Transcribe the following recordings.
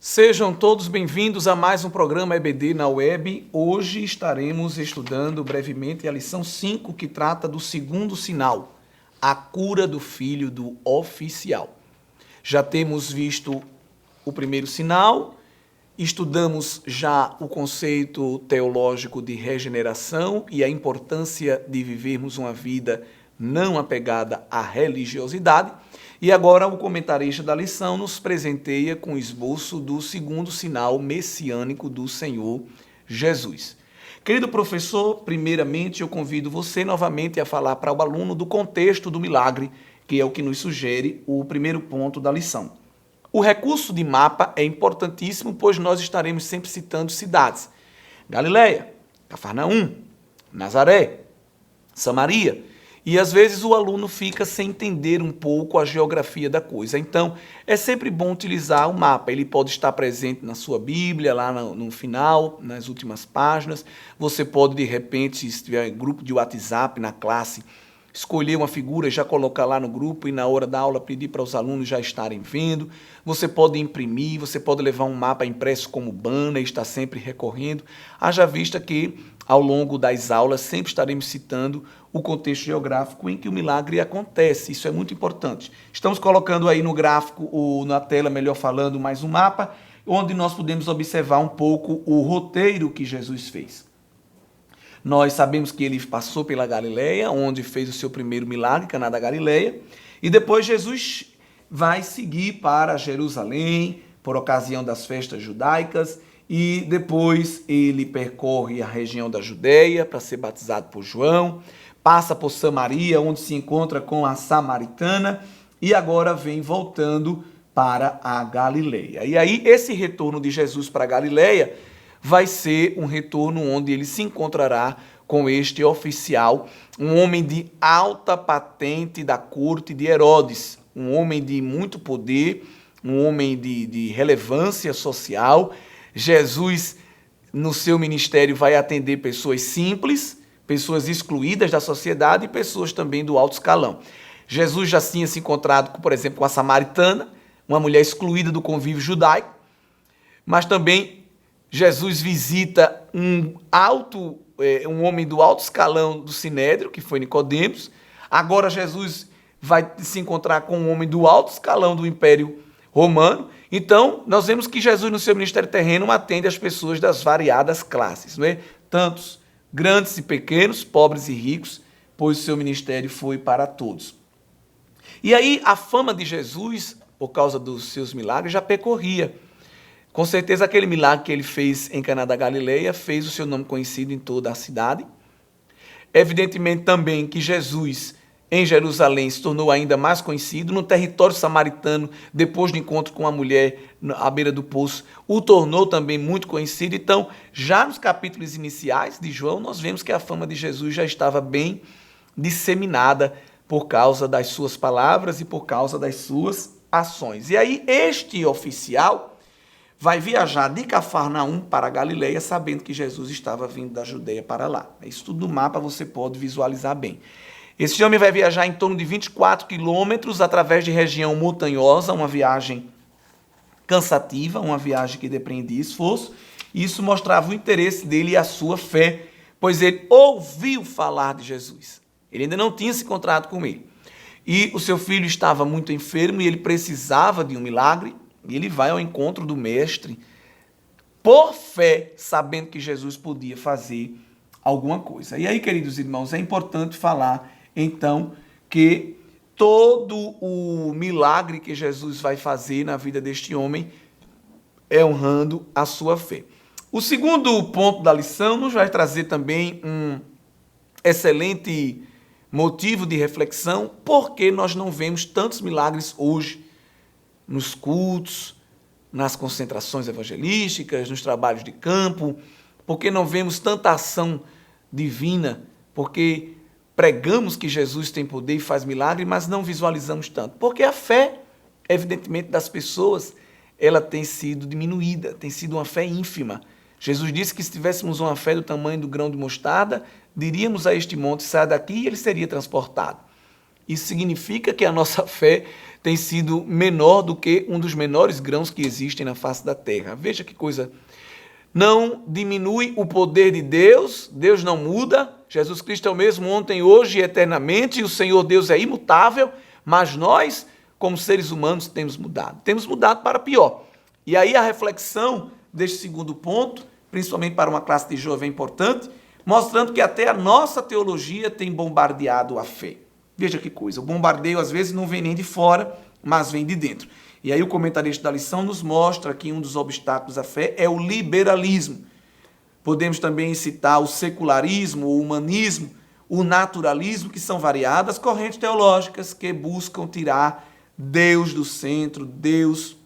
Sejam todos bem-vindos a mais um programa EBD na web. Hoje estaremos estudando brevemente a lição 5, que trata do segundo sinal, a cura do filho do oficial. Já temos visto o primeiro sinal, estudamos já o conceito teológico de regeneração e a importância de vivermos uma vida não apegada à religiosidade. E agora o comentarista da lição nos presenteia com o esboço do segundo sinal messiânico do Senhor Jesus. Querido professor, primeiramente eu convido você novamente a falar para o aluno do contexto do milagre, que é o que nos sugere o primeiro ponto da lição. O recurso de mapa é importantíssimo, pois nós estaremos sempre citando cidades: Galileia, Cafarnaum, Nazaré, Samaria. E às vezes o aluno fica sem entender um pouco a geografia da coisa. Então, é sempre bom utilizar o mapa. Ele pode estar presente na sua Bíblia, lá no final, nas últimas páginas. Você pode, de repente, se tiver grupo de WhatsApp na classe, escolher uma figura e já colocar lá no grupo e na hora da aula pedir para os alunos já estarem vendo. Você pode imprimir, você pode levar um mapa impresso como banner e estar sempre recorrendo. Haja vista que, ao longo das aulas, sempre estaremos citando o contexto geográfico em que o milagre acontece. Isso é muito importante. Estamos colocando aí no gráfico, ou na tela, melhor falando, mais um mapa, onde nós podemos observar um pouco o roteiro que Jesus fez. Nós sabemos que ele passou pela Galileia, onde fez o seu primeiro milagre, Caná da Galileia, e depois Jesus vai seguir para Jerusalém, por ocasião das festas judaicas, e depois ele percorre a região da Judeia para ser batizado por João, passa por Samaria, onde se encontra com a samaritana, e agora vem voltando para a Galileia. E aí esse retorno de Jesus para a Galileia vai ser um retorno onde ele se encontrará com este oficial, um homem de alta patente da corte de Herodes, um homem de muito poder, um homem de relevância social. Jesus, no seu ministério, vai atender pessoas simples, pessoas excluídas da sociedade e pessoas também do alto escalão. Jesus já tinha se encontrado, por exemplo, com a samaritana, uma mulher excluída do convívio judaico, mas também Jesus visita um homem do alto escalão do Sinédrio, que foi Nicodemos. Agora Jesus vai se encontrar com um homem do alto escalão do Império Romano. Então, nós vemos que Jesus, no seu ministério terreno, atende as pessoas das variadas classes, não é? Tantos grandes e pequenos, pobres e ricos, pois o seu ministério foi para todos. E aí, a fama de Jesus, por causa dos seus milagres, já percorria. Com certeza, aquele milagre que ele fez em Caná da Galileia fez o seu nome conhecido em toda a cidade. Evidentemente também que Jesus, em Jerusalém, se tornou ainda mais conhecido. No território samaritano, depois do encontro com a mulher à beira do poço, o tornou também muito conhecido. Então, já nos capítulos iniciais de João, nós vemos que a fama de Jesus já estava bem disseminada por causa das suas palavras e por causa das suas ações. E aí, este oficial vai viajar de Cafarnaum para a Galileia, sabendo que Jesus estava vindo da Judeia para lá. Isso tudo no mapa você pode visualizar bem. Esse homem vai viajar em torno de 24 quilômetros através de região montanhosa, uma viagem cansativa, uma viagem que depreendia esforço. Isso mostrava o interesse dele e a sua fé, pois ele ouviu falar de Jesus. Ele ainda não tinha se encontrado com ele. E o seu filho estava muito enfermo e ele precisava de um milagre. E ele vai ao encontro do mestre por fé, sabendo que Jesus podia fazer alguma coisa. E aí, queridos irmãos, é importante falar, então, que todo o milagre que Jesus vai fazer na vida deste homem é honrando a sua fé. O segundo ponto da lição nos vai trazer também um excelente motivo de reflexão, porque nós não vemos tantos milagres hoje nos cultos, nas concentrações evangelísticas, nos trabalhos de campo, porque não vemos tanta ação divina, porque pregamos que Jesus tem poder e faz milagre, mas não visualizamos tanto. Porque a fé, evidentemente, das pessoas, ela tem sido diminuída, tem sido uma fé ínfima. Jesus disse que se tivéssemos uma fé do tamanho do grão de mostarda, diríamos a este monte, sai daqui, e ele seria transportado. Isso significa que a nossa fé tem sido menor do que um dos menores grãos que existem na face da terra. Veja que coisa. Não diminui o poder de Deus, Deus não muda, Jesus Cristo é o mesmo ontem, hoje e eternamente, e o Senhor Deus é imutável, mas nós, como seres humanos, temos mudado para pior. E aí a reflexão deste segundo ponto, principalmente para uma classe de jovem, é importante, mostrando que até a nossa teologia tem bombardeado a fé. Veja que coisa, o bombardeio às vezes não vem nem de fora, mas vem de dentro. E aí o comentarista da lição nos mostra que um dos obstáculos à fé é o liberalismo. Podemos também citar o secularismo, o humanismo, o naturalismo, que são variadas correntes teológicas que buscam tirar Deus do centro, Deus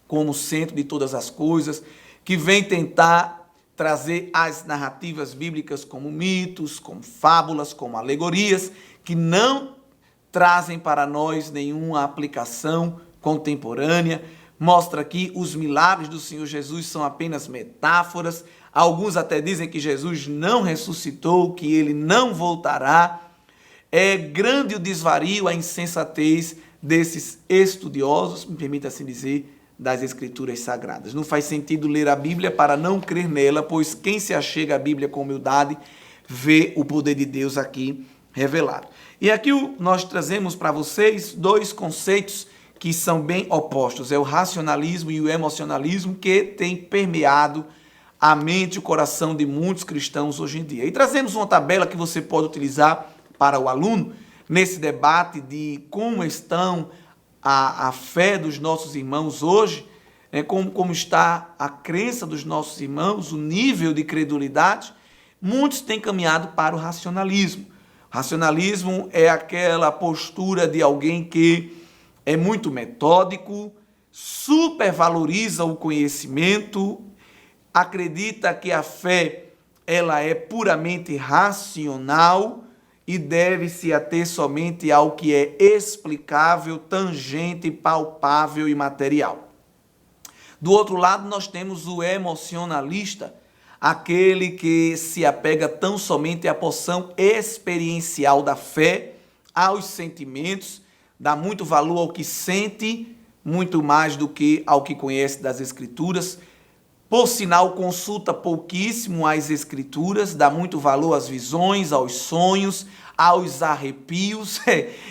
como centro de todas as coisas, que vem tentar trazer as narrativas bíblicas como mitos, como fábulas, como alegorias, que não trazem para nós nenhuma aplicação contemporânea. Mostra que os milagres do Senhor Jesus são apenas metáforas. Alguns até dizem que Jesus não ressuscitou, que ele não voltará. É grande o desvario, a insensatez desses estudiosos, me permita assim dizer, das Escrituras Sagradas. Não faz sentido ler a Bíblia para não crer nela, pois quem se achega à Bíblia com humildade vê o poder de Deus aqui revelado. E aqui nós trazemos para vocês dois conceitos que são bem opostos. É o racionalismo e o emocionalismo que tem permeado a mente e o coração de muitos cristãos hoje em dia. E trazemos uma tabela que você pode utilizar para o aluno nesse debate de como estão a fé dos nossos irmãos hoje, né, como está a crença dos nossos irmãos, o nível de credulidade. Muitos têm caminhado para o racionalismo. Racionalismo é aquela postura de alguém que é muito metódico, supervaloriza o conhecimento, acredita que a fé ela é puramente racional e deve-se ater somente ao que é explicável, tangente, palpável e material. Do outro lado, nós temos o emocionalista, aquele que se apega tão somente à porção experiencial da fé, aos sentimentos, dá muito valor ao que sente, muito mais do que ao que conhece das Escrituras. Por sinal, consulta pouquíssimo as Escrituras, dá muito valor às visões, aos sonhos, aos arrepios.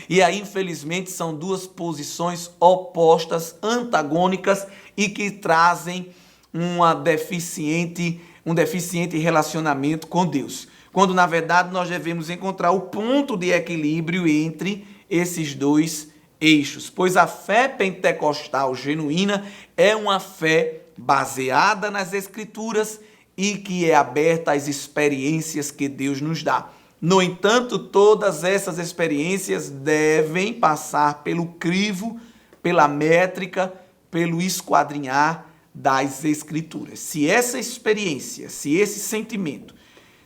E aí, infelizmente, são duas posições opostas, antagônicas e que trazem um deficiente relacionamento com Deus. Quando, na verdade, nós devemos encontrar o ponto de equilíbrio entre esses dois eixos. Pois a fé pentecostal genuína é uma fé baseada nas Escrituras e que é aberta às experiências que Deus nos dá. No entanto, todas essas experiências devem passar pelo crivo, pela métrica, pelo esquadrinhar das Escrituras. Se essa experiência, se esse sentimento,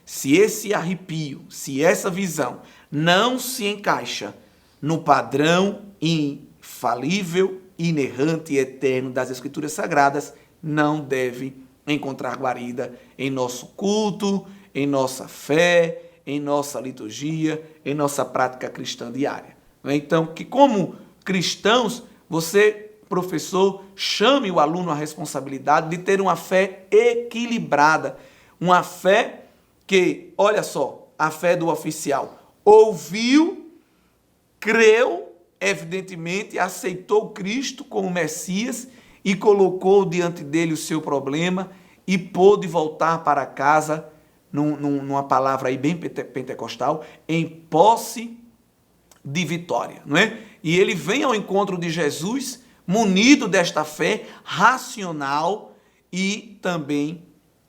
se esse arrepio, se essa visão não se encaixa no padrão infalível, inerrante e eterno das Escrituras Sagradas, não deve encontrar guarida em nosso culto, em nossa fé, em nossa liturgia, em nossa prática cristã diária. Então, que como cristãos, você, professor, chame o aluno à responsabilidade de ter uma fé equilibrada, uma fé que, olha só, a fé do oficial, ouviu, creu, evidentemente, aceitou Cristo como Messias e colocou diante dele o seu problema e pôde voltar para casa, numa palavra aí bem pentecostal, em posse de vitória, não é? E ele vem ao encontro de Jesus munido desta fé racional e também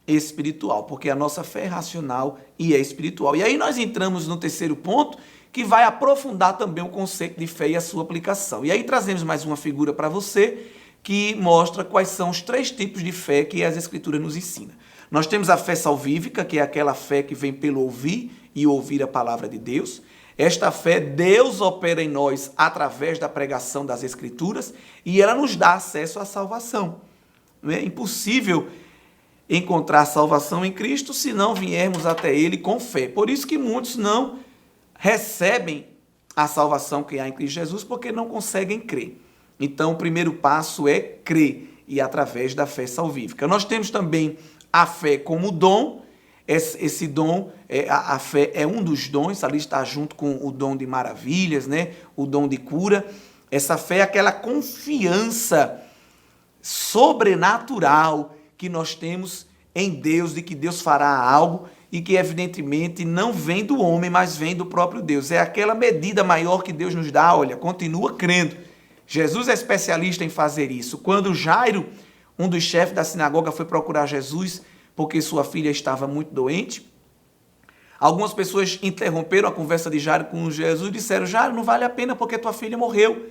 espiritual, porque a nossa fé é racional e é espiritual. E aí nós entramos no terceiro ponto, que vai aprofundar também o conceito de fé e a sua aplicação. E aí trazemos mais uma figura para você que mostra quais são os três tipos de fé que as Escrituras nos ensinam. Nós temos a fé salvífica, que é aquela fé que vem pelo ouvir e ouvir a palavra de Deus. Esta fé, Deus opera em nós através da pregação das Escrituras e ela nos dá acesso à salvação. É impossível encontrar salvação em Cristo se não viermos até Ele com fé. Por isso que muitos não recebem a salvação que há em Cristo Jesus porque não conseguem crer. Então, o primeiro passo é crer e através da fé salvífica. Nós temos também a fé como dom. Esse dom, a fé é um dos dons, ali está junto com o dom de maravilhas, né? O dom de cura. Essa fé é aquela confiança sobrenatural que nós temos em Deus, de que Deus fará algo e que evidentemente não vem do homem, mas vem do próprio Deus. É aquela medida maior que Deus nos dá, olha, continua crendo. Jesus é especialista em fazer isso. Quando Jairo, um dos chefes da sinagoga, foi procurar Jesus porque sua filha estava muito doente, algumas pessoas interromperam a conversa de Jairo com Jesus e disseram: Jairo, não vale a pena porque tua filha morreu.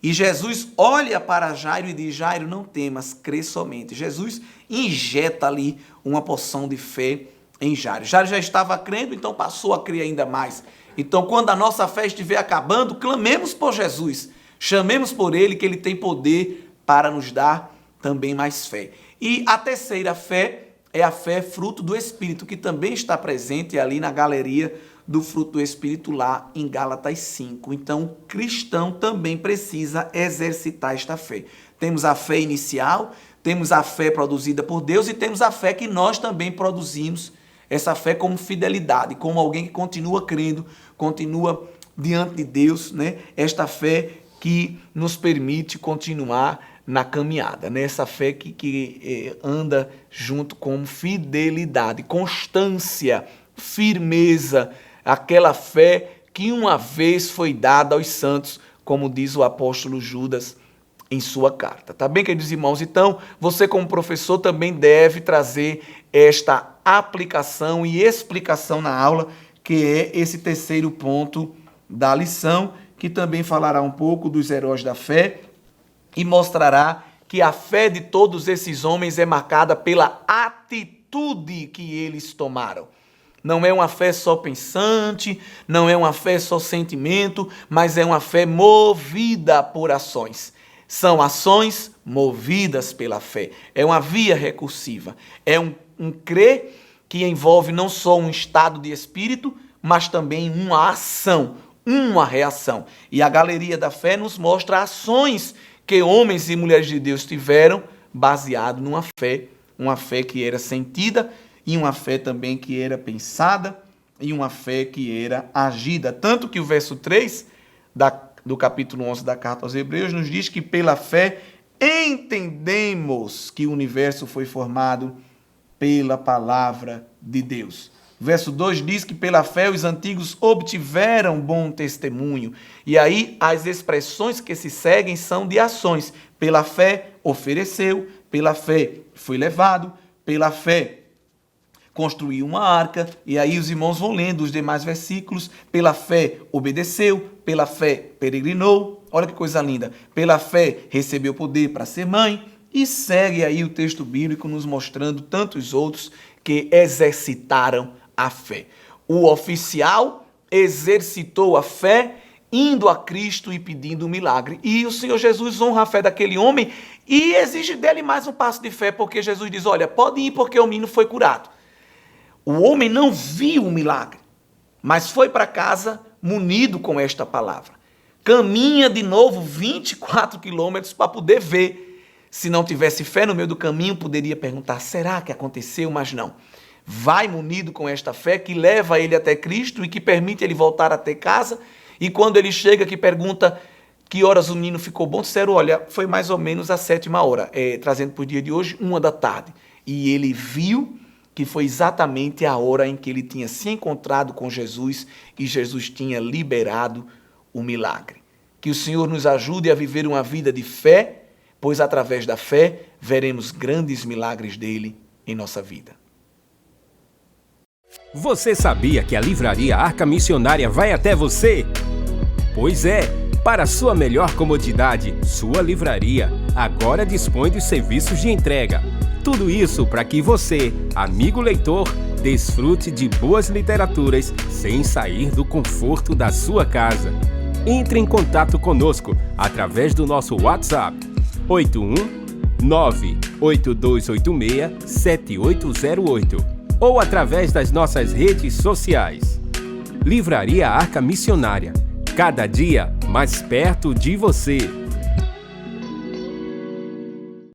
E Jesus olha para Jairo e diz: Jairo, não temas, crê somente. Jesus injeta ali uma porção de fé em Jairo. Jairo já estava crendo, então passou a crer ainda mais. Então, quando a nossa fé estiver acabando, clamemos por Jesus. Chamemos por Ele, que Ele tem poder para nos dar também mais fé. E a terceira fé é a fé fruto do Espírito, que também está presente ali na galeria do fruto do Espírito lá em Gálatas 5. Então, o cristão também precisa exercitar esta fé. Temos a fé inicial, temos a fé produzida por Deus e temos a fé que nós também produzimos, essa fé como fidelidade, como alguém que continua crendo, continua diante de Deus, né? Esta fé que nos permite continuar na caminhada, né? Essa fé que anda junto com fidelidade, constância, firmeza, aquela fé que uma vez foi dada aos santos, como diz o apóstolo Judas em sua carta. Tá bem, queridos irmãos? Então, você como professor também deve trazer esta aplicação e explicação na aula, que é esse terceiro ponto da lição, que também falará um pouco dos heróis da fé e mostrará que a fé de todos esses homens é marcada pela atitude que eles tomaram. Não é uma fé só pensante, não é uma fé só sentimento, mas é uma fé movida por ações. São ações movidas pela fé. É uma via recursiva. É um crer que envolve não só um estado de espírito, mas também uma ação, uma reação. E a galeria da fé nos mostra ações que homens e mulheres de Deus tiveram baseado numa fé, uma fé que era sentida e uma fé também que era pensada e uma fé que era agida. Tanto que o verso 3 do capítulo 11 da carta aos Hebreus nos diz que pela fé entendemos que o universo foi formado pela palavra de Deus. Verso 2 diz que pela fé os antigos obtiveram bom testemunho. E aí as expressões que se seguem são de ações. Pela fé ofereceu, pela fé foi levado, pela fé construiu uma arca. E aí os irmãos vão lendo os demais versículos. Pela fé obedeceu, pela fé peregrinou. Olha que coisa linda. Pela fé recebeu poder para ser mãe. E segue aí o texto bíblico nos mostrando tantos outros que exercitaram a fé. O oficial exercitou a fé indo a Cristo e pedindo um milagre. E o Senhor Jesus honra a fé daquele homem e exige dele mais um passo de fé, porque Jesus diz: olha, pode ir porque o menino foi curado. O homem não viu o milagre, mas foi para casa munido com esta palavra. Caminha de novo 24 quilômetros para poder ver. Se não tivesse fé no meio do caminho, poderia perguntar: será que aconteceu? Mas não. Vai munido com esta fé que leva ele até Cristo e que permite ele voltar até casa. E quando ele chega, que pergunta que horas o menino ficou bom, disseram: olha, foi mais ou menos a 7ª hora, trazendo para o dia de hoje, 1h. E ele viu que foi exatamente a hora em que ele tinha se encontrado com Jesus e Jesus tinha liberado o milagre. Que o Senhor nos ajude a viver uma vida de fé, pois através da fé veremos grandes milagres dele em nossa vida. Você sabia que a Livraria Arca Missionária vai até você? Pois é, para sua melhor comodidade, sua livraria agora dispõe dos serviços de entrega. Tudo isso para que você, amigo leitor, desfrute de boas literaturas sem sair do conforto da sua casa. Entre em contato conosco através do nosso WhatsApp 81982867808 ou através das nossas redes sociais. Livraria Arca Missionária. Cada dia mais perto de você.